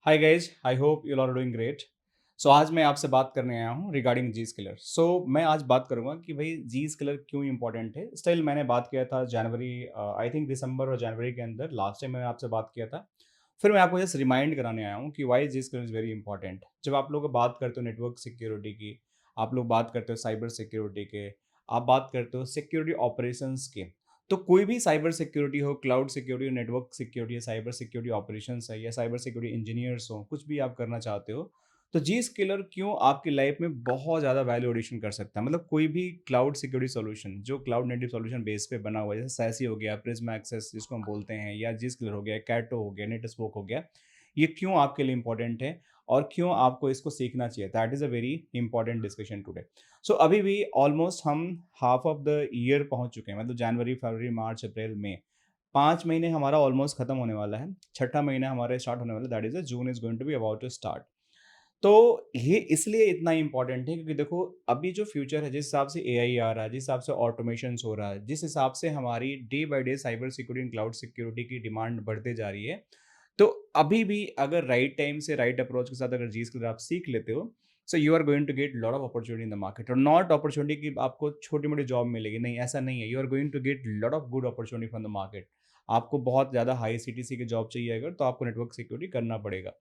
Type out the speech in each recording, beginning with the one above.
Hi guys, I hope you are doing great. So आज मैं आपसे बात करने आया हूँ रिगार्डिंग जी स्किलर। सो मैं आज बात करूँगा कि भाई जी स्किलर क्यों इंपॉर्टेंट है। स्टिल मैंने बात किया था जनवरी, आई थिंक दिसंबर और जनवरी के अंदर लास्ट टाइम मैंने आपसे बात किया था। फिर मैं आपको जस्ट रिमाइंड कराने आया हूँ कि why G Skiller is very important. जब आप लोग बात करते हो नेटवर्क सिक्योरिटी की, आप लोग बात करते हो साइबर सिक्योरिटी के, आप बात करते हो सिक्योरिटी ऑपरेशंस के, तो कोई भी साइबर सिक्योरिटी हो, क्लाउड सिक्योरिटी हो, नेटवर्क सिक्योरिटी है, साइबर सिक्योरिटी ऑपरेशंस है या साइबर सिक्योरिटी इंजीनियर्स हो, कुछ भी आप करना चाहते हो, तो जी स्किलर क्यों आपकी लाइफ में बहुत ज़्यादा वैल्यू एडिशन कर सकता है। मतलब कोई भी क्लाउड सिक्योरिटी सॉल्यूशन जो क्लाउड नेटिव सॉल्यूशन बेस पे बना हुआ है, जैसे सैसी हो गया, प्रिज्मा एक्सेस जिसको हम बोलते हैं, या जी स्किलर हो गया, कैटो हो गया, नेटस्पोक हो गया, ये क्यों आपके लिए इंपॉर्टेंट है और क्यों आपको इसको सीखना चाहिए, that is a very important discussion today. So अभी भी ऑलमोस्ट हम हाफ ऑफ द ईयर पहुंच चुके हैं, मतलब जनवरी, फरवरी, मार्च, अप्रैल, मई, 5 महीने हमारा ऑलमोस्ट खत्म होने वाला है। छठा महीना हमारा स्टार्ट होने वाला है, that is June is going to be about to start. तो ये इसलिए इतना इंपॉर्टेंट है क्योंकि देखो, अभी जो फ्यूचर है, जिस हिसाब से एआई आ रहा है, जिस हिसाब से ऑटोमेशन हो रहा है, जिस हिसाब से हमारी day by day cyber security and cloud security की डिमांड बढ़ते जा रही है, तो अभी भी अगर राइट टाइम से राइट अप्रोच के साथ अगर चीज को आप सीख लेते हो, so you are going to get lot of opportunity in the market. और नॉट अपॉर्चुनिटी की आपको छोटी मोटी जॉब मिलेगी, नहीं, ऐसा नहीं है। You are going to get lot of good opportunity from the market. आपको बहुत ज़्यादा हाई सीटीसी की जॉब चाहिए अगर, तो आपको नेटवर्क सिक्योरिटी करना पड़ेगा।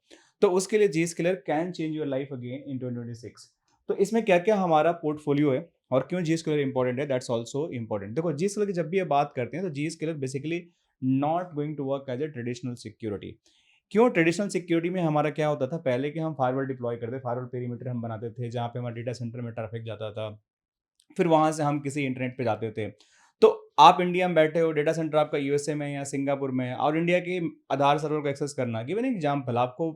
तो उसके लिए Zscaler can change your life again in 2026। तो इसमें क्या क्या हमारा पोर्टफोलियो है और क्यों जी स्किलर इंपॉर्टेंट है, दैट्स ऑल्सो इंपॉर्टेंट। देखो, जी स्किलर की जब भी ये बात करते हैं तो Zscaler basically not going to work as a traditional security. क्यों? ट्रेडिशनल सिक्योरिटी में हमारा क्या होता था पहले, कि हम फायरवॉल डिप्लॉय करते, फायरवॉल पेरीमीटर हम बनाते थे जहाँ पे हमारे डेटा सेंटर में ट्रैफिक जाता था। फिर वहाँ से हम किसी इंटरनेट पे जाते थे। तो आप इंडिया में बैठे हो, डेटा सेंटर आपका यूएसए में है या सिंगापुर में है, और इंडिया के आधार सर्वर को एक्सेस करना, गिवन एग्जांपल, आपको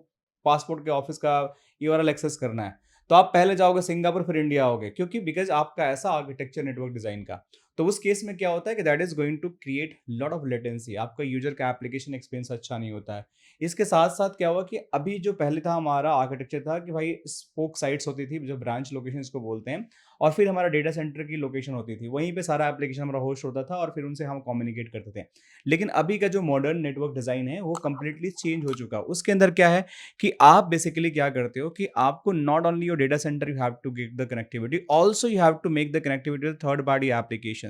पासपोर्ट के ऑफिस का यूआरएल एक्सेस करना है, तो आप पहले जाओगे सिंगापुर, फिर इंडिया आओगे, क्योंकि बिकॉज़ आपका ऐसा आर्किटेक्चर नेटवर्क डिज़ाइन का। तो उस केस में क्या होता है कि that is going to create lot of latency, आपका यूज़र का एप्लीकेशन एक्सपीरियंस अच्छा नहीं होता है। इसके साथ-साथ क्या हुआ कि अभी जो पहले था हमारा आर्किटेक्चर था कि भाई स्पोक साइट्स होती थी, जो ब्रांच लोकेशन इसको बोलते हैं, और फिर हमारा डेटा सेंटर की लोकेशन होती थी, वहीं पे सारा एप्लीकेशन हमारा होस्ट होता था और फिर उनसे हम कम्युनिकेट करते थे। लेकिन अभी का जो मॉडर्न नेटवर्क डिज़ाइन है वो कंप्लीटली चेंज हो चुका है। उसके अंदर क्या है कि आप बेसिकली क्या करते हो कि आपको not only your data centre you have to give the connectivity, also you have to make the connectivity with third party applications.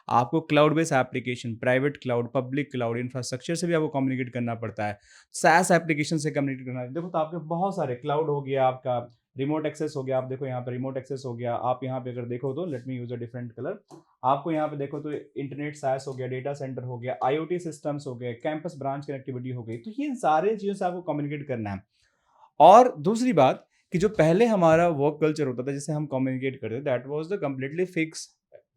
आपको cloud based application, private cloud, public cloud infrastructure से भी आपको communicate करना पड़ता है। SaaS application से communicate करना है। देखो, तो आपके बहुत सारे क्लाउड हो गया, आपका रिमोट एक्सेस हो गया। आप देखो यहाँ पे रिमोट एक्सेस हो गया। आप यहाँ पे अगर देखो तो let me use a different colour. आपको यहाँ पे देखो तो इंटरनेट SaaS हो गया, डेटा सेंटर हो गया, आईओटी सिस्टम्स हो गए, कैंपस ब्रांच कनेक्टिविटी हो गई। तो ये सारे चीज़ों से आपको कम्युनिकेट करना है। और दूसरी बात, कि जो पहले हमारा वर्क कल्चर होता था जिससे हम कम्युनिकेट करते थे, that was the completely fix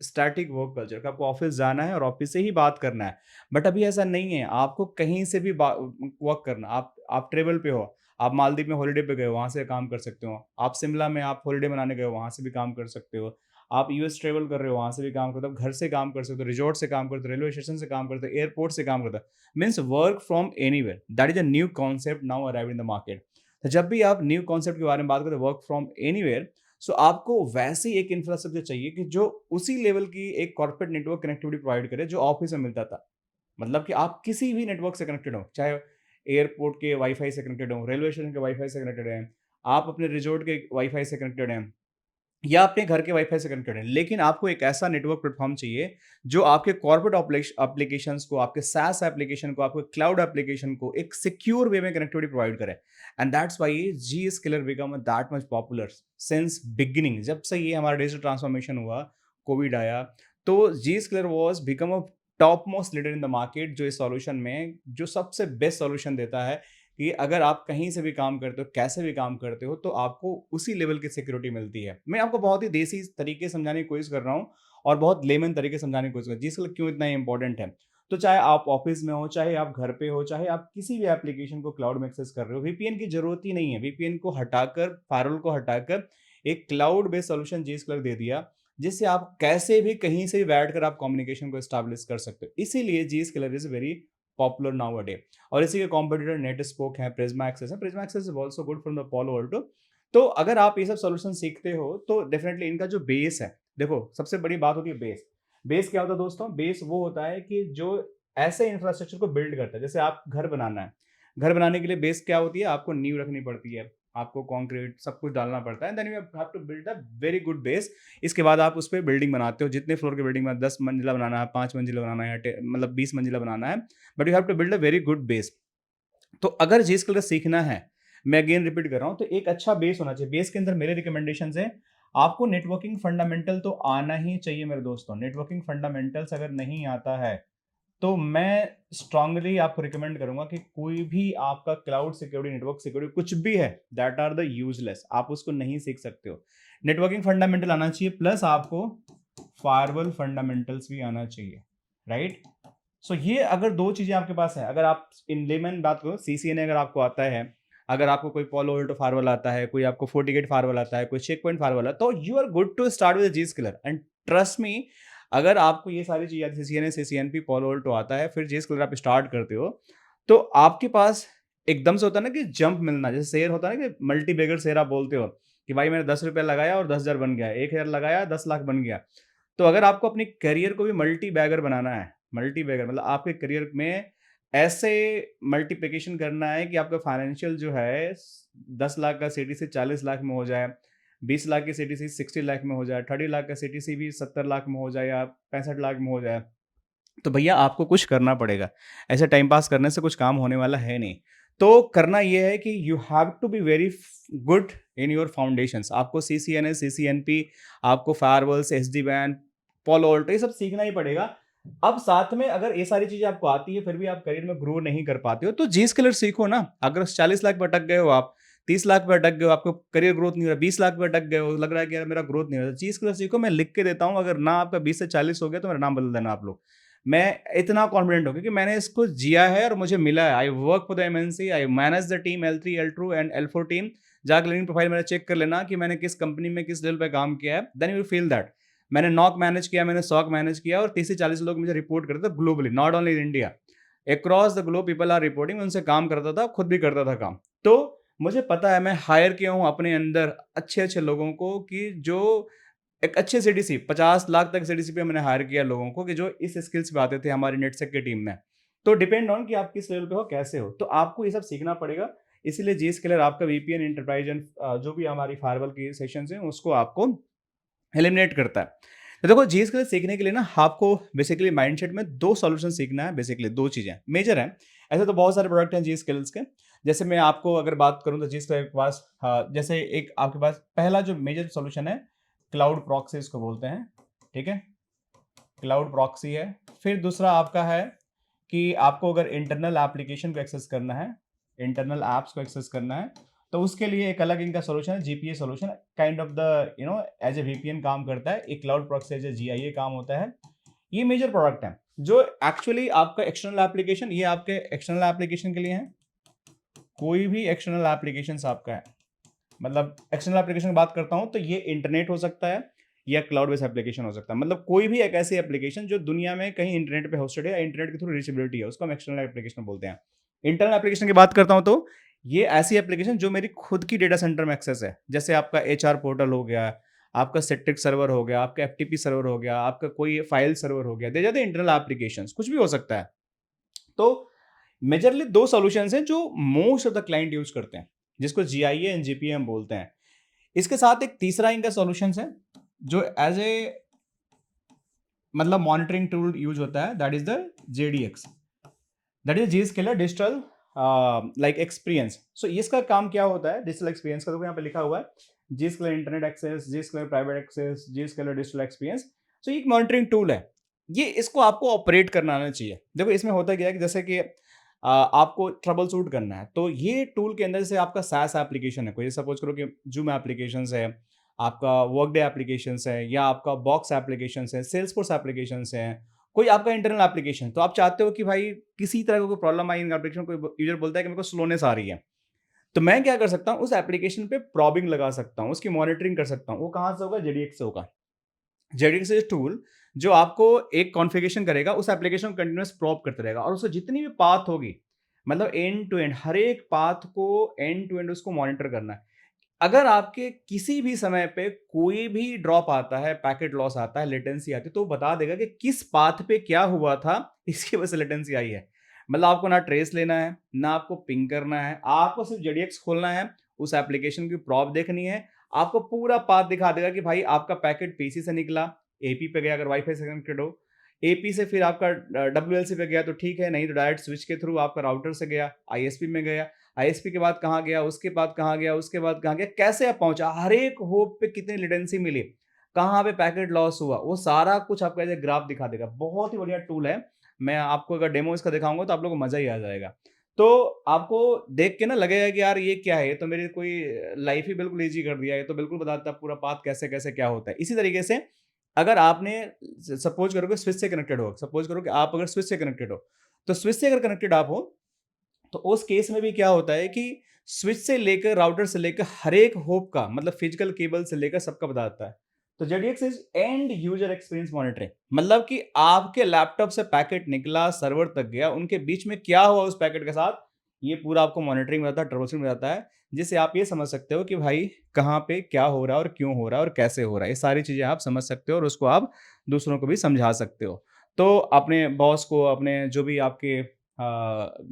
static work culture, कि आपको ऑफिस जाना है और ऑफिस से ही बात करना है। बट अभी ऐसा नहीं है, आपको कहीं से भी वर्क करना। आप ट्रेवल पे हो, आप मालदीव में हॉलिडे पे गए हो, वहां से काम कर सकते हो। आप शिमला में आप हॉलिडे मनाने गए हो, वहां से भी काम कर सकते हो। आप यूएस ट्रेवल कर रहे हो, वहां से भी काम करते हो। घर से काम कर सकते हो, रिजॉर्ट से काम करते हो, रेलवे स्टेशन से काम करते हो, एयरपोर्ट से काम करते हो। Means work from anywhere, that is a new concept now arrive in the market. तो जब भी आप न्यू कॉन्सेप्ट के बारे में बात करते हैं, वर्क फ्रॉम एनीवेयर, सो आपको वैसी एक इंफ्रास्ट्रक्चर चाहिए कि जो उसी लेवल की एक कॉर्पोरेट नेटवर्क कनेक्टिविटी प्रोवाइड करे जो ऑफिस में मिलता था। मतलब कि आप किसी भी नेटवर्क से कनेक्टेड हो, चाहे एयरपोर्ट के वाईफाई से कनेक्टेड हो, रेलवे स्टेशन के वाईफाई से कनेक्टेड हैं, आप अपने रिजॉर्ट के वाईफाई से कनेक्टेड हैं, या अपने घर के वाईफाई से कनेक्टेड है। लेकिन आपको एक ऐसा नेटवर्क प्लेटफॉर्म चाहिए जो आपके कॉर्पोरेट एप्लीकेशंस को, आपके SaaS एप्लीकेशन को, आपके क्लाउड एप्लीकेशन को एक सिक्योर वे में कनेक्टिविटी प्रोवाइड करे। And that's why G Skiller become that much popular since beginning. जब से ये हमारा डिजिटल ट्रांसफॉर्मेशन हुआ, कोविड आया, तो Zscaler was become a top most leader in the market, जो इस सॉल्यूशन में जो सबसे बेस्ट सॉल्यूशन देता है कि अगर आप कहीं से भी काम करते हो, कैसे भी काम करते हो, तो आपको उसी लेवल की सिक्योरिटी मिलती है। मैं आपको बहुत ही देसी तरीके से समझाने की कोशिश कर रहा हूँ और बहुत लेमन तरीके से समझाने की कोशिश कर रहा हूँ, जिसके लिए क्यों इतना इंपॉर्टेंट है। तो चाहे आप ऑफिस में हो, चाहे आप घर पे हो, चाहे आप किसी भी एप्लीकेशन को क्लाउड में एक्सेस कर रहे हो, वीपीएन की जरूरत ही नहीं है। वीपीएन को हटाकर, फायरवॉल को हटाकर एक क्लाउड बेस्ड सोल्यूशन जी स्क्वायर दे दिया, जिससे आप कैसे भी कहीं से भी बैठकर आप कम्युनिकेशन को एस्टैब्लिश कर सकते हो। इसीलिए Zscaler is very popular nowadays. और इसी के कॉम्पिटिटर नेटस्पोक है, प्रिज्मा एक्सेस है। Prisma access is also good from the Palo Alto. तो अगर आप ये सब सॉल्यूशन सीखते हो तो डेफिनेटली इनका जो बेस है, देखो सबसे बड़ी बात होती है बेस। बेस क्या होता है दोस्तों? बेस वो होता है कि जो ऐसे इंफ्रास्ट्रक्चर को बिल्ड करता है, जैसे आप घर बनाना है, घर बनाने के लिए बेस क्या होती है? आपको नींव रखनी पड़ती है, आपको कंक्रीट सब कुछ डालना पड़ता है, then you have to build a very good base. इसके बाद आप उस पे बिल्डिंग बनाते हो, जितने फ्लोर की बिल्डिंग में 10 मंजिला बनाना है, 5 मंजिला बनाना है, मतलब 20 मंजिला बनाना है, but you have to build a very good base. तो अगर जी स्किल सीखना है, मैं अगेन रिपीट कर रहा हूँ, तो एक अच्छा बेस होना चाहिए। बेस के अंदर मेरे रिकमेंडेशंस हैं, आपको नेटवर्किंग फंडामेंटल तो आना ही चाहिए मेरे दोस्तों। नेटवर्किंग फंडामेंटल्स अगर नहीं आता है, तो मैं स्ट्रांगली आपको रिकमेंड करूंगा कि कोई भी आपका क्लाउड सिक्योरिटी, नेटवर्क सिक्योरिटी कुछ भी है, दैट आर द यूजलेस, आप उसको नहीं सीख सकते हो। नेटवर्किंग फंडामेंटल आना चाहिए, प्लस आपको फायरवॉल फंडामेंटल्स भी आना चाहिए, राइट। सो ये अगर दो चीजें आपके पास है, अगर आप इन लेमन बात करो, सीसीएनए अगर आपको आता है, अगर आपको कोई पोलो ऑल्टो फायरवॉल आता है, कोई आपको फोर्टिगेट फायरवॉल आता है, कोई चेक पॉइंट फायरवॉल आता है, तो you are good to start with G Skiller. And trust me, अगर आपको ये सारी चीजें सीसीएनए, सीसीएनपी, पोलो ऑल्टो आता है, फिर जी स्किलर आप स्टार्ट करते हो, तो आपके पास एकदम से होता है ना कि जंप मिलना, जैसे शेयर होता है ना कि मल्टी बैगर शेयर आप बोलते हो कि भाई मैंने 10 रुपया लगाया और 10,000 बन गया, 1,000 लगाया 10 लाख बन गया। तो अगर आपको अपने करियर को भी मल्टी बैगर बनाना है, मल्टी बैगर मतलब आपके करियर में ऐसे मल्टीप्लिकेशन करना है कि आपका फाइनेंशियल जो है 10 लाख का सीटीसी 40 लाख में हो जाए, 20 लाख की सीटीसी 60 लाख में हो जाए, 30 लाख का सीटीसी भी 70 लाख में हो जाए या 65 लाख में हो जाए, तो भैया आपको कुछ करना पड़ेगा। ऐसे टाइम पास करने से कुछ काम होने वाला है नहीं। तो करना ये है कि you have to be very good in your foundations. आपको सीसीएनए, सीसीएनपी, आपको फायरवॉल्स, एसडी-वैन, पोलो ऑल्टो ये सब सीखना ही पड़ेगा। अब साथ में अगर ये सारी चीज़ें आपको आती है, फिर भी आप करियर में ग्रो नहीं कर पाते हो, तो जी स्किलर सीखो ना। अगर 40 लाख पे अटक गए हो आप, 30 लाख पे अटक गए हो, आपको करियर ग्रोथ नहीं हो रहा, 20 लाख पे अटक गए हो, लग रहा है कि यार मेरा ग्रोथ नहीं हो रहा, जी स्किलर सीखो। मैं लिख के देता हूँ, अगर ना आपका 20 से 40 हो गया, तो मेरा नाम बदल देना आप लोग। मैं इतना कॉन्फिडेंट हूँ क्योंकि मैंने इसको जिया है और मुझे मिला है। I work for the MNC, I manage the team L3, L2 and L4 team. जाकर लिंक्डइन प्रोफाइल मेरा चेक कर लेना कि मैंने किस कंपनी में किस लेवल पे काम किया है, then you will feel that. मैंने नॉक मैनेज किया, मैंने सॉक मैनेज किया, और 30 से 40 लोग मुझे रिपोर्ट करते थे globally, not only in India, across the globe people are reporting. उनसे काम करता था, खुद भी करता था काम। तो मुझे पता है, मैं हायर किया हूँ अपने अंदर अच्छे अच्छे लोगों को, कि जो एक अच्छे सीडीसी 50 लाख तक सीडीसी पे मैंने हायर किया लोगों को, कि जो इस स्किल्स पे आते थे हमारी नेटसेक की टीम में। तो डिपेंड ऑन कि आप किस लेवल पे हो, कैसे हो, तो आपको ये सब सीखना पड़ेगा। इसीलिए जी स्किलर आपका वीपीएन, एंटरप्राइज एंड जो भी हमारी फायरवॉल की सेशंस हैं उसको आपको एलिमिनेट करता है। तो देखो, जी स्किल सीखने के लिए ना आपको बेसिकली माइंडसेट में दो सॉल्यूशन सीखना है। बेसिकली दो चीजें मेजर हैं। ऐसे तो बहुत सारे प्रोडक्ट हैं जी स्किल्स के। जैसे मैं आपको अगर बात करूं तो जी स्किल के पास जैसे एक आपके पास पहला जो मेजर सॉल्यूशन है, क्लाउड प्रॉक्सी इसको बोलते हैं, ठीक है, क्लाउड प्रॉक्सी है। फिर दूसरा आपका है कि आपको अगर इंटरनल एप्लीकेशन को एक्सेस करना है, इंटरनल ऐप्स को एक्सेस करना है, तो उसके लिए एक अलग इनका सॉल्यूशन है, GPA solution, kind of the as a VPN काम करता है। एक cloud proxy as a GIA काम होता है। ये मेजर प्रोडक्ट है जो एक्चुअली आपका एक्सटर्नल एप्लीकेशन, ये आपके एक्सटर्नल एप्लीकेशन के लिए है। कोई भी एक्सटर्नल एप्लीकेशन आपका है, मतलब एक्सटर्नल एप्लीकेशन की बात करता हूं तो ये इंटरनेट हो सकता है या क्लाउड बेस्ड एप्लीकेशन हो सकता है। मतलब कोई भी एक ऐसी एप्लीकेशन जो दुनिया में कहीं इंटरनेट पे होस्टेड है या इंटरनेट के थ्रू रीचेबिलिटी है, उसको हम एक्सटर्नल एप्लीकेशन बोलते हैं। इंटरनल एप्लीकेशन की बात करता हूं तो ये ऐसी एप्लीकेशन जो मेरी खुद की डेटा सेंटर में एक्सेस है, जैसे आपका एचआर पोर्टल हो गया, आपका सेट्रिक सर्वर हो गया, आपका एफटीपी सर्वर हो गया, आपका कोई फाइल सर्वर हो गया, दे जाते इंटरनल एप्लीकेशन, कुछ भी हो सकता है। तो मेजरली दो सॉल्यूशंस हैं जो most of the client use करते हैं, जिसको जीआईए एंड जीपीएम बोलते हैं। इसके साथ एक तीसरा इनका सॉल्यूशन है जो एज ए मतलब मॉनिटरिंग टूल यूज होता है, that is the ZDX, that is Zscaler digital like experience. So इसका काम क्या होता है डिजिटल एक्सपीरियंस का, तो यहाँ पे लिखा हुआ है जी स्किलर इंटरनेट एक्सेस, जी स्किलर प्राइवेट एक्सेस, जी स्किलर डिजिटल एक्सपीरियंस। सो ये एक मॉनिटरिंग टूल है, ये इसको आपको ऑपरेट करना आना चाहिए। देखो इसमें होता क्या है कि जैसे कि आपको ट्रबल शूट करना है, तो ये टूल के अंदर जैसे आपका सास एप्लीकेशन है, कोई सपोज करो कि जूम एप्लीकेशन है, आपका वर्कडे एप्लीकेशन है, या आपका बॉक्स एप्लीकेशन है, सेल्सफोर्स एप्लीकेशन है, कोई आपका इंटरनल एप्लीकेशन, तो आप चाहते हो कि भाई किसी तरह का कोई प्रॉब्लम आई इन एप्लीकेशन, कोई यूजर बोलता है कि मेरे को स्लोनेस आ रही है, तो मैं क्या कर सकता हूँ, उस एप्लीकेशन पे प्रॉबिंग लगा सकता हूँ, उसकी मॉनिटरिंग कर सकता हूँ। वो कहाँ से होगा? जेडीएक्स से होगा। जेडीएक्स इज टूल जो आपको एक कॉन्फ़िगरेशन करेगा, उस एप्लीकेशन को कंटीन्यूअस प्रॉब करते रहेगा, और उससे जितनी भी पाथ होगी, मतलब एंड टू एंड हर एक पाथ को एंड टू एंड उसको मॉनिटर करना है। अगर आपके किसी भी समय पे कोई भी ड्रॉप आता है, पैकेट लॉस आता है, लेटेंसी आती है, तो वो बता देगा कि किस पाथ पे क्या हुआ था, इसकी वजह से लेटेंसी आई है। मतलब आपको ना ट्रेस लेना है, ना आपको पिंग करना है, आपको सिर्फ जेडीएक्स खोलना है, उस एप्लीकेशन की प्रॉप देखनी है, आपको पूरा पाथ दिखा देगा कि भाई आपका पैकेट पीसी से निकला, एपी पे गया अगर वाईफाई से कनेक्टेड हो, एपी से फिर आपका डब्ल्यूएलसी पे गया तो ठीक है, नहीं तो डायरेक्ट स्विच के थ्रू आपका राउटर से गया, आईएसपी में गया, आईएसपी के बाद कहाँ गया, उसके बाद कहाँ गया, उसके बाद कहाँ गया, कैसे आप पहुंचा, हर एक होप पे कितनी लेटेंसी मिली, कहाँ पे पैकेट लॉस हुआ, वो सारा कुछ आपको ऐसे ग्राफ दिखा देगा। बहुत ही बढ़िया टूल है। मैं आपको अगर डेमो इसका दिखाऊंगा तो आप लोगों को मजा ही आ जाएगा। तो आपको देख के ना लगेगा कि यार ये क्या है, ये तो मेरी कोई लाइफ ही बिल्कुल ईजी कर दिया है, ये तो बिल्कुल बताता है पूरा पाथ कैसे कैसे क्या होता है। इसी तरीके से अगर आपने सपोज करो कि स्विच से कनेक्टेड हो, सपोज करो कि आप अगर स्विच से कनेक्टेड हो, तो स्विच से अगर कनेक्टेड आप हो, तो उस केस में भी क्या होता है कि स्विच से लेकर राउटर से लेकर हर एक होप का मतलब फिजिकल केबल से लेकर सबका बताता है। तो ZDX is end user experience monitoring, मतलब कि आपके लैपटॉप से पैकेट निकला सर्वर तक गया, उनके बीच में क्या हुआ उस पैकेट के साथ, ये पूरा आपको मॉनिटरिंग में आता है, ट्रबल में आता है, जिससे आप ये समझ सकते हो कि भाई कहाँ पे क्या हो रहा है और क्यों हो रहा है और कैसे हो रहा है। ये सारी चीजें आप समझ सकते हो और उसको आप दूसरों को भी समझा सकते हो। तो अपने बॉस को, अपने जो भी आपके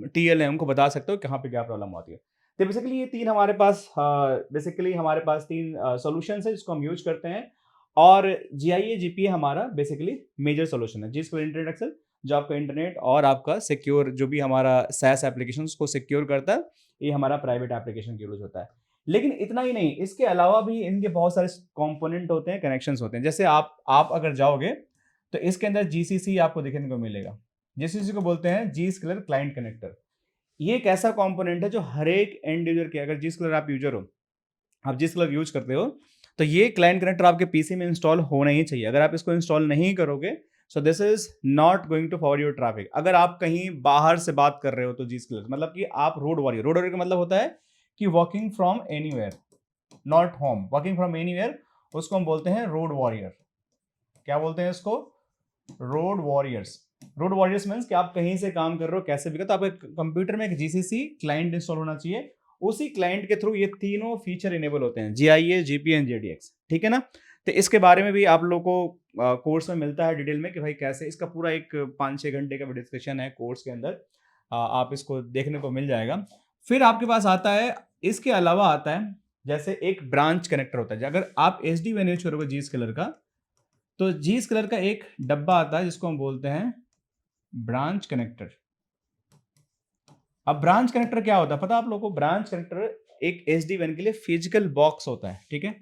टीएल है उनको बता सकते हो कहाँ पे क्या प्रॉब्लम आती है। तो बेसिकली ये 3 हमारे पास बेसिकली हमारे पास 3 सॉल्यूशंस हैं जिसको हम यूज़ करते हैं, और जीआईए जीपीए हमारा बेसिकली मेजर सॉल्यूशन है, जिसको इंटरनेट एक्सेस जो आपका इंटरनेट और आपका सिक्योर जो भी हमारा SaaS एप्लीकेशंस को सिक्योर करता है, ये हमारा प्राइवेट एप्लीकेशन के यूज़ होता है। लेकिन इतना ही नहीं, इसके अलावा भी इनके बहुत सारे कंपोनेंट होते हैं, कनेक्शंस होते हैं। जैसे आप अगर जाओगे तो इसके अंदर जीसीसी आपको देखने को मिलेगा। जीसीसी को बोलते हैं जी स्केलर क्लाइंट कनेक्टर। ये एक ऐसा कंपोनेंट है जो हर एक एंड यूजर के, अगर जी स्केलर आप यूजर हो, आप जी स्केलर यूज करते हो, तो ये क्लाइंट कनेक्टर आपके पीसी में इंस्टॉल होना ही चाहिए। अगर आप इसको इंस्टॉल नहीं करोगे, so this is not going to forward your traffic. अगर आप कहीं बाहर से बात कर रहे हो तो जी स्केलर मतलब कि आप रोड वॉरियर का मतलब होता है कि walking from anywhere, not home, walking from anywhere, उसको हम बोलते हैं रोड वॉरियर। क्या बोलते हैं इसको? Road warriors. Road warriors means कि आप कहीं से काम कर रहे हो, कैसे भी कर, तो आपके कंप्यूटर में एक जीसीसी क्लाइंट इंस्टॉल होना चाहिए। उसी क्लाइंट के थ्रू ये तीनों फीचर इनेबल होते हैं, जीआईए जीपीए एंड जेडीएक्स। ठीक है ना? तो इसके बारे में भी आप लोगों को कोर्स में मिलता है डिटेल में कि भाई कैसे, इसका पूरा एक 5-6 घंटे का डिस्कशन है कोर्स के अंदर। आप इसको देखने को मिल जाएगा। फिर आपके पास आता है, इसके अलावा आता है जैसे एक ब्रांच कनेक्टर होता है। अगर आप एच डी यूज करोगे जी स्केलर का, तो जी स्केलर का एक डब्बा आता है जिसको हम बोलते हैं ब्रांच कनेक्टर। अब ब्रांच कनेक्टर क्या होता है पता है आप लोगों को? ब्रांच कनेक्टर एक एचडी वैन के लिए फिजिकल बॉक्स होता है। ठीक है,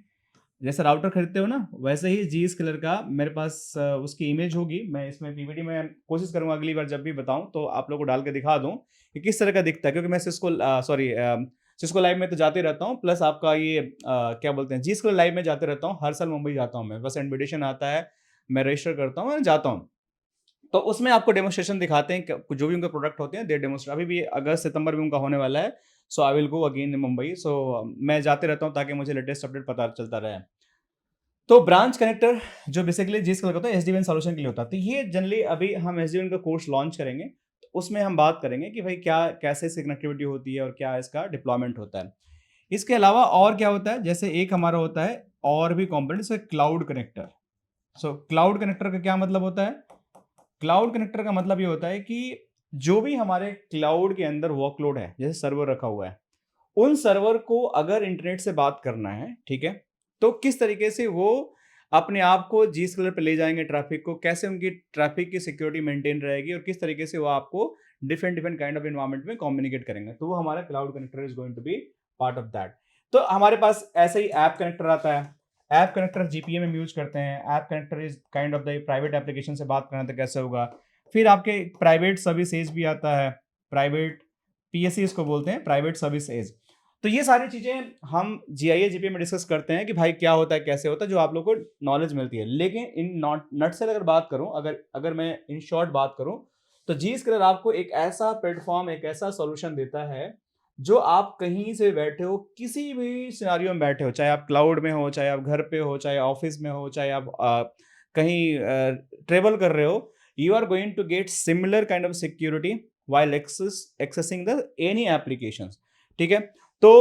जैसे राउटर खरीदते हो ना, वैसे ही जी स्केलर का मेरे पास उसकी इमेज होगी। मैं इसमें पीपीटी में कोशिश करूंगा अगली बार जब भी बताऊं तो आप लोगों को डाल के दिखा दूं कि किस तरह का दिखता है, क्योंकि मैं सिस्को लाइव में तो जाते रहता हूँ, प्लस आपका ये क्या बोलते हैं, जी स्केलर लाइव में जाते रहता हूँ। हर साल मुंबई जाता हूँ मैं, बस इन्विटेशन आता है, मैं रजिस्टर करता हूँ, जाता हूँ। तो उसमें आपको डेमोस्ट्रेशन दिखाते हैं कि जो भी उनके प्रोडक्ट होते हैं, दे डेमोस्ट्रेट। अभी भी अगस्त सितंबर में उनका होने वाला है, so I will go again in Mumbai. So मैं जाते रहता हूँ ताकि मुझे लेटेस्ट अपडेट पता चलता रहे। तो ब्रांच कनेक्टर जो बेसिकली जिस कलर का होता है एसडीएन सॉल्यूशन के लिए होता है, तो ये जनरली अभी हम एसडीएन का कोर्स लॉन्च करेंगे, तो उसमें हम बात करेंगे कि भाई क्या कैसे इसकी कनेक्टिविटी होती है और क्या इसका डिप्लॉयमेंट होता है। इसके अलावा और क्या होता है, जैसे एक हमारा होता है और भी component, cloud connector. So cloud connector का क्या मतलब होता है? क्लाउड कनेक्टर का मतलब ये होता है कि जो भी हमारे क्लाउड के अंदर वर्कलोड है, जैसे सर्वर रखा हुआ है, उन सर्वर को अगर इंटरनेट से बात करना है, ठीक है, तो किस तरीके से वो अपने आप को जी स्केलर पे ले जाएंगे, ट्रैफिक को कैसे, उनकी ट्रैफिक की सिक्योरिटी मेंटेन रहेगी और किस तरीके से वो आपको different different kind of environment में कम्युनिकेट करेंगे, तो वो हमारा cloud connector is going to be part of that. तो हमारे पास ऐसे ही ऐप कनेक्टर आता है। ऐप कनेक्टर जीपीए में यूज करते हैं। App connector is kind of the private application से बात करना तो कैसे होगा। फिर आपके प्राइवेट सर्विस एज भी आता है, प्राइवेट पीएससी इसको बोलते हैं, प्राइवेट सर्विस एज। तो ये सारी चीजें हम जीआईए जीपीए में डिस्कस करते हैं कि भाई क्या होता है, कैसे होता है, जो आप लोग को नॉलेज मिलती है। लेकिन इन नॉट नट से अगर बात करूं, अगर अगर मैं इन शॉर्ट बात करूं, तो जी स्केलर आपको एक ऐसा प्लेटफॉर्म, एक ऐसा सॉल्यूशन देता है जो आप कहीं से बैठे हो, किसी भी सिनारियो में बैठे हो, चाहे आप क्लाउड में हो, चाहे आप घर पे हो, चाहे ऑफिस में हो, चाहे आप कहीं ट्रेवल कर रहे हो, you are going to get similar kind of security while accessing the any applications। ठीक है, तो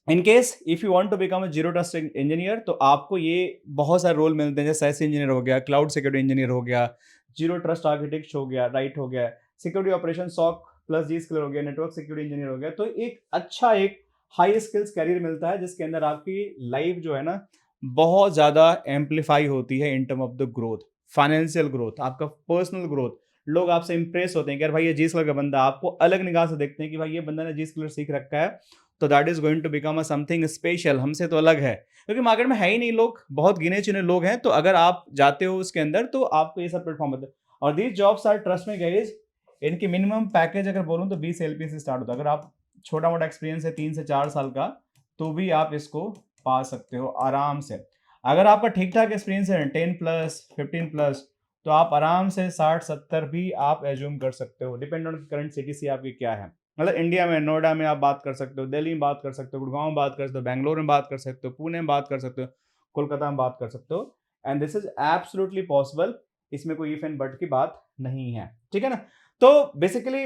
in case if you want to become a zero trust engineer, तो आपको ये बहुत सारे रोल मिलते हैं, जैसे SaaS इंजीनियर हो गया, क्लाउड सिक्योरिटी इंजीनियर हो गया, जीरो ट्रस्ट आर्किटेक्ट हो गया, राइट हो गया, सिक्योरिटी ऑपरेशन सॉक प्लस जी स्किलर हो गया, नेटवर्क सिक्योरिटी इंजीनियर हो गया, तो एक अच्छा एक हाई स्किल्स करियर मिलता है जिसके अंदर आपकी लाइफ जो है ना बहुत ज़्यादा एम्पलीफाई होती है in term of the growth, financial growth, आपका पर्सनल ग्रोथ। लोग आपसे इंप्रेस होते हैं कि यार भाई ये जी स्किलर का बंदा, आपको अलग निगाह से देखते हैं कि भाई ये बंदा ने जी स्किलर सीख रखा है, तो that is going to become a something special, हमसे तो अलग है। क्योंकि मार्केट में है ही नहीं लोग, बहुत गिने चुने लोग हैं, तो अगर आप जाते हो उसके अंदर तो आपको ये सब प्लेटफॉर्म होता है। और दीज जॉब्स आर, ट्रस्ट में गाइस, इनकी मिनिमम पैकेज अगर बोलूं तो 20 एलपी से स्टार्ट होता है। अगर आप छोटा मोटा एक्सपीरियंस है 3 से 4 साल का, तो भी आप इसको पा सकते हो आराम से। अगर आपका ठीक ठाक एक्सपीरियंस है 10+, 15+, तो आप आराम से 60-70 भी आप एज्यूम कर सकते हो, डिपेंड ऑन करंट सिटी सी आपकी क्या है। मतलब इंडिया में नोएडा में आप बात कर सकते हो, दिल्ली में बात कर सकते हो, गुड़गांव में बात कर सकते हो, बैंगलोर में बात कर सकते हो, पुणे में बात कर सकते हो, कोलकाता में बात कर सकते हो। And this is absolutely possible, इसमें कोई इफ एंड बट की बात नहीं है, ठीक है ना। तो बेसिकली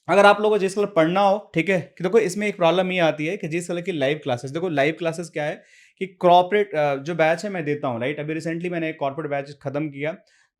अगर आप लोगों को जिस कलर पढ़ना हो, ठीक है, कि देखो इसमें एक प्रॉब्लम ये आती है कि जिस कलर की लाइव क्लासेस, देखो लाइव क्लासेस क्या है कि कॉर्पोरेट जो बैच है मैं देता हूँ, राइट। अभी रिसेंटली मैंने एक कॉर्पोरेट बैच खत्म किया,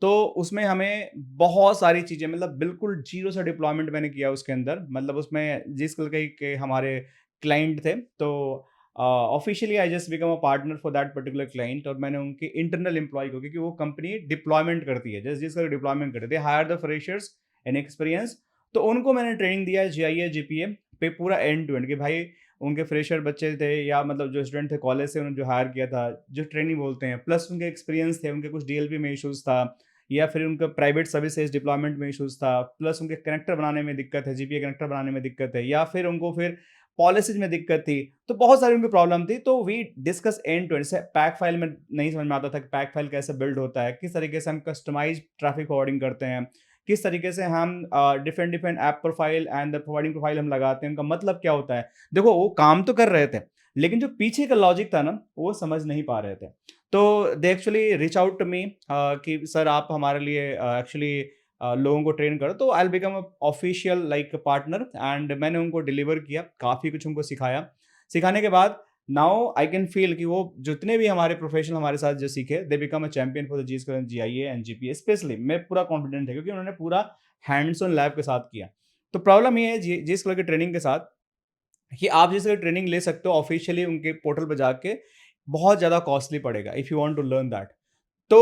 तो उसमें हमें बहुत सारी चीजें, मतलब बिल्कुल जीरो से डिप्लॉयमेंट मैंने किया उसके अंदर। मतलब उसमें जिस कलर के हमारे क्लाइंट थे, तो officially I just become a partner for that particular client, और मैंने उनके इंटरनल एम्प्लॉय को, क्योंकि वो कंपनी डिप्लॉयमेंट करती है, जिस जिस कलर डिप्लॉयमेंट करती है, hire the freshers and experience, तो उनको मैंने ट्रेनिंग दिया है जीआईए जीपीए पे पूरा एंड टू एंड, कि भाई उनके फ्रेशर बच्चे थे या मतलब जो स्टूडेंट थे कॉलेज से उन्होंने जो हायर किया था, जो ट्रेनिंग बोलते हैं, प्लस उनके एक्सपीरियंस थे, उनके कुछ डीएलपी में इश्यूज था, या फिर उनका प्राइवेट सर्विसेज डिप्लॉयमेंट में इश्यूज था, प्लस उनके कनेक्टर बनाने में दिक्कत है, जीपीए कनेक्टर बनाने में दिक्कत है, या फिर उनको फिर पॉलिसीज में दिक्कत थी, तो बहुत सारी उनकी प्रॉब्लम थी। तो we discuss end to end. PAC file में नहीं समझ में आता था कि पैक फाइल कैसे बिल्ड होता है, किस तरीके से हम कस्टमाइज ट्रैफिक फॉरवर्डिंग करते हैं, किस तरीके से हम different different app profile and the providing profile हम लगाते हैं, उनका मतलब क्या होता है। देखो वो काम तो कर रहे थे, लेकिन जो पीछे का लॉजिक था ना वो समझ नहीं पा रहे थे। तो they actually reach out to me कि सर आप हमारे लिए एक्चुअली लोगों को ट्रेन करो, तो I will become official like partner. And मैंने उनको डिलीवर किया, काफ़ी कुछ उनको सिखाया। सिखाने के बाद नाउ आई कैन फील कि वो जितने भी हमारे प्रोफेशनल हमारे साथ जो सीखे, they become a champion for the G square GIA and GPA specially. मैं पूरा कॉन्फिडेंट है क्योंकि उन्होंने पूरा हैंड्स ऑन लैब के साथ किया। तो प्रॉब्लम ये है जी स्क्वायर की ट्रेनिंग के साथ कि आप जिस ट्रेनिंग ले सकते हो ऑफिशियली उनके पोर्टल पर जाके, बहुत ज़्यादा कॉस्टली पड़ेगा if you want to learn that. तो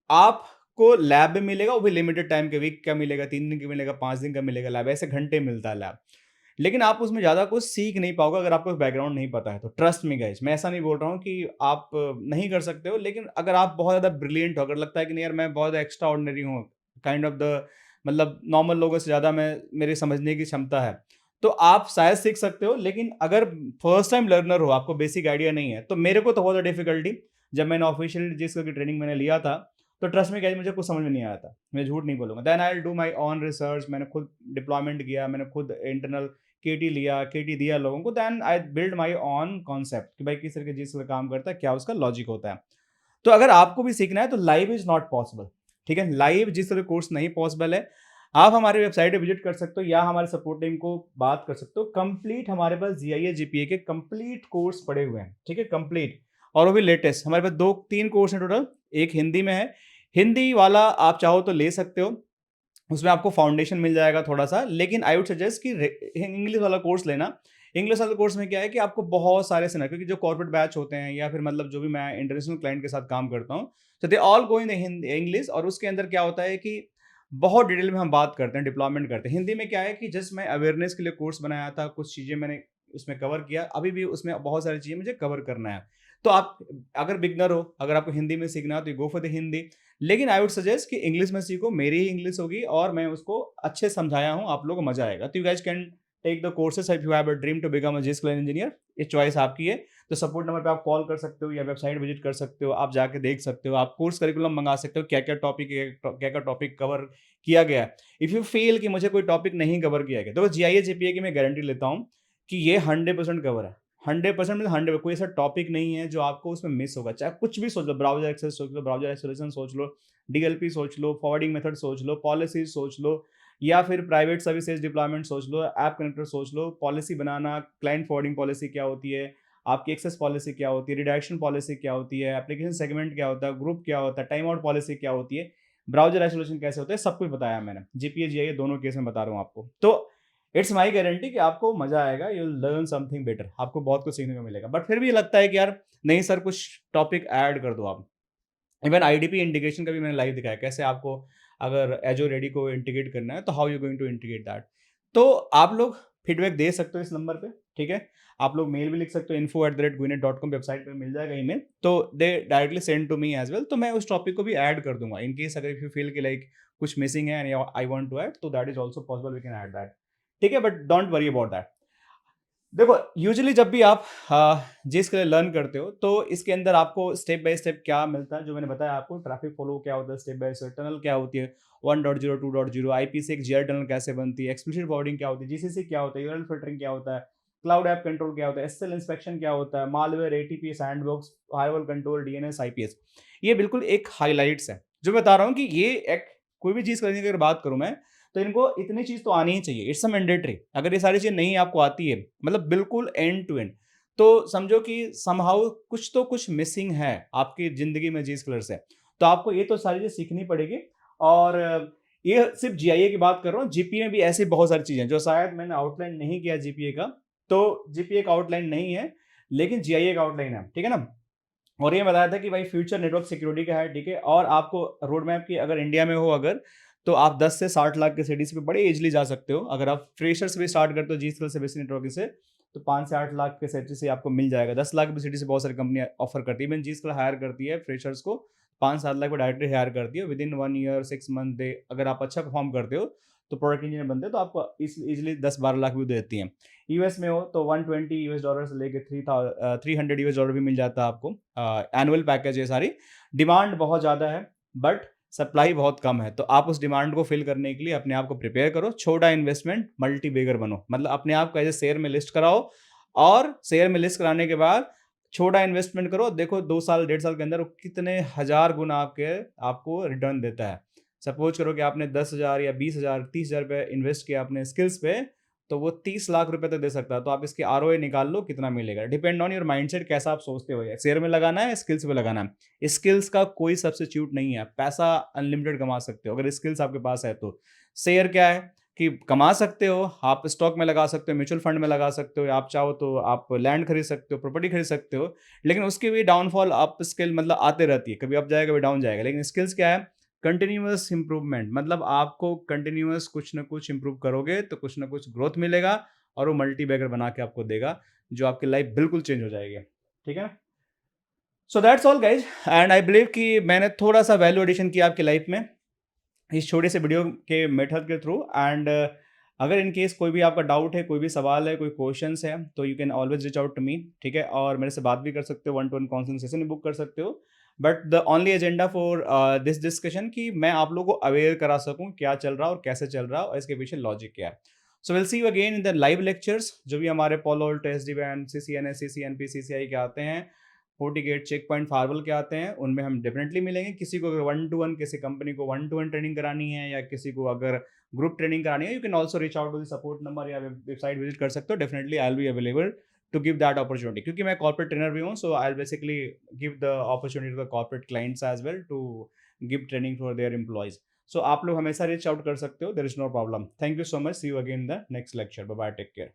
आपको लैब में मिलेगा, वो भी लिमिटेड टाइम के, वीक का मिलेगा, 3 दिन का मिलेगा, 5 दिन का मिलेगा लैब, ऐसे घंटे मिलता है लैब। लेकिन आप उसमें ज़्यादा कुछ सीख नहीं पाओगे अगर आपको बैकग्राउंड नहीं पता है तो। ट्रस्ट मी गाइस, मैं ऐसा नहीं बोल रहा हूँ कि आप नहीं कर सकते हो, लेकिन अगर आप बहुत ज़्यादा ब्रिलियंट हो, अगर लगता है कि नहीं यार मैं बहुत एक्स्ट्रा ऑर्डिनरी हूँ, काइंड ऑफ द मतलब नॉर्मल लोगों से ज़्यादा मैं मेरे समझने की क्षमता है, तो आप शायद सीख सकते हो। लेकिन अगर फर्स्ट टाइम लर्नर हो, आपको बेसिक आइडिया नहीं है, तो मेरे को तो बहुत डिफिकल्टी जब मैंने ऑफिशियल जिस की ट्रेनिंग मैंने लिया था, तो ट्रस्ट में गाइस मुझे कुछ समझ में नहीं आया था, मैं झूठ नहीं बोलूंगा। Then I will do my own research, मैंने खुद डिप्लॉयमेंट किया, मैंने खुद इंटरनल केटी लिया, केटी दिया लोगों को, then I build my own concept कि भाई किस तरीके जिस तरह काम करता है, क्या उसका लॉजिक होता है। तो अगर आपको भी सीखना है तो लाइव इज नॉट पॉसिबल, ठीक है। लाइव जिस तरह कोर्स नहीं पॉसिबल है, आप हमारी वेबसाइट पे विजिट कर सकते हो या हमारे सपोर्ट टीम को बात कर सकते हो। कंप्लीट हमारे पास जीआईए जीपीए के कंप्लीट कोर्स पड़े हुए हैं, ठीक है, कंप्लीट। और वो भी लेटेस्ट, हमारे पास 2-3 कोर्स हैं टोटल। एक हिंदी में है, हिंदी वाला आप चाहो तो ले सकते हो, उसमें आपको फाउंडेशन मिल जाएगा थोड़ा सा। लेकिन आई वुड सजेस्ट कि इंग्लिश वाला कोर्स लेना। इंग्लिश वाले कोर्स में क्या है कि आपको बहुत सारे सिनेरियो, क्योंकि जो कॉर्पोरेट बैच होते हैं या फिर मतलब जो भी मैं इंटरनेशनल क्लाइंट के साथ काम करता हूँ, तो they all go in English. और उसके अंदर क्या होता है कि बहुत डिटेल में हम बात करते हैं, डिप्लॉयमेंट करते हैं। हिंदी में क्या है कि जस्ट मैं अवेयरनेस के लिए कोर्स बनाया था, कुछ चीज़ें मैंने उसमें कवर किया, अभी भी उसमें बहुत सारी चीज़ें मुझे कवर करना है। तो आप अगर बिगनर हो, अगर आपको हिंदी में सीखना है तो गो फॉर द हिंदी। लेकिन आई वुड सजेस्ट कि इंग्लिश में सीखो, मेरी ही इंग्लिश होगी और मैं उसको अच्छे समझाया हूँ, आप लोगों को मजा आएगा। तो you guys can take the courses if you have a dream to become a जिस इंजीनियर। ये चॉइस आपकी है। तो सपोर्ट नंबर पे आप कॉल कर सकते हो या वेबसाइट विजिट कर सकते हो, आप जाके देख सकते हो, आप कोर्स करिकुलम मंगा सकते हो, क्या क्या टॉपिक कवर किया गया है। इफ यू फील कि मुझे कोई टॉपिक नहीं कवर किया गया, तो जीआईए जीपीए की मैं गारंटी लेता हूँ कि ये 100% कवर है। 100% में 100, कोई ऐसा टॉपिक नहीं है जो आपको उसमें मिस होगा। चाहे कुछ भी सोच लो, ब्राउजर एक्सेस सोच लो, ब्राउजर आइसोलेशन सोच लो, डीएलपी सोच लो, फॉरवर्डिंग मेथड सोच लो, पॉलिसीज सोच लो, या फिर प्राइवेट सर्विसेज डिप्लॉयमेंट सोच लो, ऐप कनेक्टर सोच लो, पॉलिसी बनाना, क्लाइंट फॉरवर्डिंग पॉलिसी क्या होती है, आपकी एक्सेस पॉलिसी क्या होती है, रिडक्शन पॉलिसी क्या होती है, एप्लीकेशन सेगमेंट क्या होता है, ग्रुप क्या होता है, टाइम आउट पॉलिसी क्या होती है। ब्राउज़र रेज़ोल्यूशन कैसे होता है, सब कुछ बताया मैंने। जीपीए, जीआईए दोनों केस में बता रहा हूँ आपको। तो इट्स माय गारंटी कि आपको मज़ा आएगा, you will learn something better, आपको बहुत कुछ सीखने को मिलेगा। बट फिर भी ये लगता है कि यार नहीं सर, कुछ टॉपिक ऐड कर दो आप। इवन आईडीपी इंटीग्रेशन का भी मैंने लाइव दिखाया, कैसे आपको अगर एज़्योर रेडी को इंटीग्रेट करना है, तो how you going to integrate that. तो आप लोग फीडबैक दे सकते हो इस नंबर पे, ठीक है? आप लोग मेल भी लिख सकते हो, info@guinet.com वेबसाइट पे मिल जाएगा ईमेल, तो they directly send to me as well, तो मैं उस टॉपिक को भी ऐड कर दूँगा। इन केस अगर इफ यू फील कि लाइक कुछ मिसिंग है and I want to add, तो that is also possible, we can add that. ठीक है? But don't worry about that. देखो, यूजुअली जब भी आप जिस के लिए लर्न करते हो, तो इसके अंदर आपको स्टेप बाय स्टेप क्या मिलता है, जो मैंने बताया आपको, ट्रैफिक फ्लो क्या होता है, स्टेप बाय स्टेप टनल क्या होती है, 1.0, 2.0, आईपी से एक जीआर टनल कैसे बनती है, एक्सप्लिसिट फॉरवर्डिंग क्या होती है, जीसीसी क्या होता है, यूआरएल फिल्टरिंग क्या होता है, क्लाउड ऐप कंट्रोल क्या होता है, एसएसएल इंस्पेक्शन क्या होता है, malware, ATP, sandbox, firewall control, DNS, IPS. ये बिल्कुल एक हाइलाइट्स है। जो बता रहा हूँ कि ये एक कोई भी चीज़ करने की अगर बात करूँ मैं, तो इनको इतनी चीज़ तो आनी ही चाहिए, इट्स अ मैंडेटरी। अगर ये सारी चीज़ नहीं आपको आती है, मतलब बिल्कुल एंड टू एंड, तो समझो कि समहाउ कुछ तो कुछ मिसिंग है आपकी ज़िंदगी में जीस कलर से। तो आपको ये तो सारी चीज़ सीखनी पड़ेगी। और ये सिर्फ़ जीआईए की बात कर रहा हूँ, जीपीए में भी ऐसी बहुत सारी चीज़ें हैं, जो शायद मैंने आउटलाइन नहीं किया जीपीए का, तो जीपीए का आउटलाइन नहीं है, लेकिन जीआईए का आउटलाइन है, ठीक है ना? और ये बताया था कि भाई फ्यूचर नेटवर्क सिक्योरिटी का है, ठीक है? और आपको रोड मैप की अगर इंडिया में हो अगर, तो आप 10 से 60 लाख के सिटीज़ पे बड़े ईज़िली जा सकते हो। अगर आप फ्रेशर से भी स्टार्ट करते हो जी-स्किल से, बेसिक नेटवर्किंग से, तो 5 से 8 लाख के सिटी से आपको मिल जाएगा। 10 लाख की सिटी से बहुत सारी कंपनियाँ ऑफ़र करती है। इवन जी-स्किल हायर करती है फ्रेशर्स को, 5-7 लाख में डायरेक्टली हायर करती है। विदिन 1 ईयर, 6 मंथ दे अगर आप अच्छा परफ़ॉर्म करते हो, तो प्रोडक्ट इंजीनियर बनते हो, तो आपको ईज़िली 10-12 लाख भी देती हैं। यूएस में हो तो $120 से लेके 300 यूएस डॉलर भी मिल जाता है आपको। एनुअल पैकेज है सारी। डिमांड बहुत ज़्यादा है, बट सप्लाई बहुत कम है, तो आप उस डिमांड को फिल करने के लिए अपने आप को प्रिपेयर करो। छोटा इन्वेस्टमेंट, मल्टी बिगर बनो, मतलब अपने आप को एज ए शेयर में लिस्ट कराओ, और शेयर में लिस्ट कराने के बाद छोटा इन्वेस्टमेंट करो। देखो 2 साल 1.5 साल के अंदर वो कितने हजार गुना आपको रिटर्न देता है। सपोज करो कि आपने 10,000 या 20,000 30,000 रुपये इन्वेस्ट किया अपने स्किल्स पे, तो वो 30 लाख रुपए तक दे सकता है। तो आप इसके आरओआई निकाल लो कितना मिलेगा। डिपेंड ऑन योर माइंडसेट, कैसा आप सोचते हो, शेयर में लगाना है, स्किल्स पे लगाना है। स्किल्स का कोई सब्स्टिट्यूट नहीं है, पैसा अनलिमिटेड कमा सकते हो अगर स्किल्स आपके पास है तो। शेयर क्या है कि कमा सकते हो, आप स्टॉक में लगा सकते हो, म्यूचुअल फंड में लगा सकते हो, आप चाहो तो आप लैंड खरीद सकते हो, प्रॉपर्टी खरीद सकते हो, लेकिन उसकी भी डाउनफॉल, अप स्किल मतलब आते रहती है, कभी अप जाएगा कभी डाउन जाएगा। लेकिन स्किल्स क्या है, कंटिन्यूअस इंप्रूवमेंट, मतलब आपको कंटिन्यूअस कुछ ना कुछ इंप्रूव करोगे तो कुछ ना कुछ ग्रोथ मिलेगा, और वो मल्टी बैगर बना के आपको देगा, जो आपकी लाइफ बिल्कुल चेंज हो जाएगी। ठीक है ना? So that's all guys, and I believe कि मैंने थोड़ा सा वैल्यू एडिशन किया आपकी लाइफ में इस छोटे से वीडियो के मेथड के थ्रू। एंड अगर इन केस कोई भी आपका डाउट है, कोई भी सवाल है, कोई क्वेश्चंस है, तो you can always reach out to me, ठीक है? और मेरे से बात भी कर सकते हो, 1-to-1 काउंसलिंग सेशन भी बुक कर सकते हो। But the only agenda for this discussion कि मैं आप लोगों को अवेयर करा सकूं क्या चल रहा है और कैसे चल रहा है और इसके पीछे लॉजिक क्या है। So will see you again in the live lectures, जो भी हमारे पोलोल्ट, एसडीवैन, सीसीएनए, सीसीएनपी, सीसीआई के आते हैं, फोर्टीगेट, चेक पॉइंट, फार्वल के आते हैं, उनमें हम डेफिनेटली मिलेंगे। किसी को अगर 1-to-1 किसी कंपनी को 1-to-1 ट्रेनिंग करानी है, या किसी को अगर ग्रुप ट्रेनिंग करानी है, you can also reach out to the support number, या वेबसाइट विजिट कर सकते हो। Definitely I will be available to give that opportunity, क्योंकि मैं कॉर्पोरेट ट्रेनर भी हूँ। So I will basically give the opportunity to the corporate clients as well to give training for their employees. So आप लोग हमेशा reach out कर सकते हो, there is no problem. Thank you so much, C you again in the next lecture. Bye bye, take care.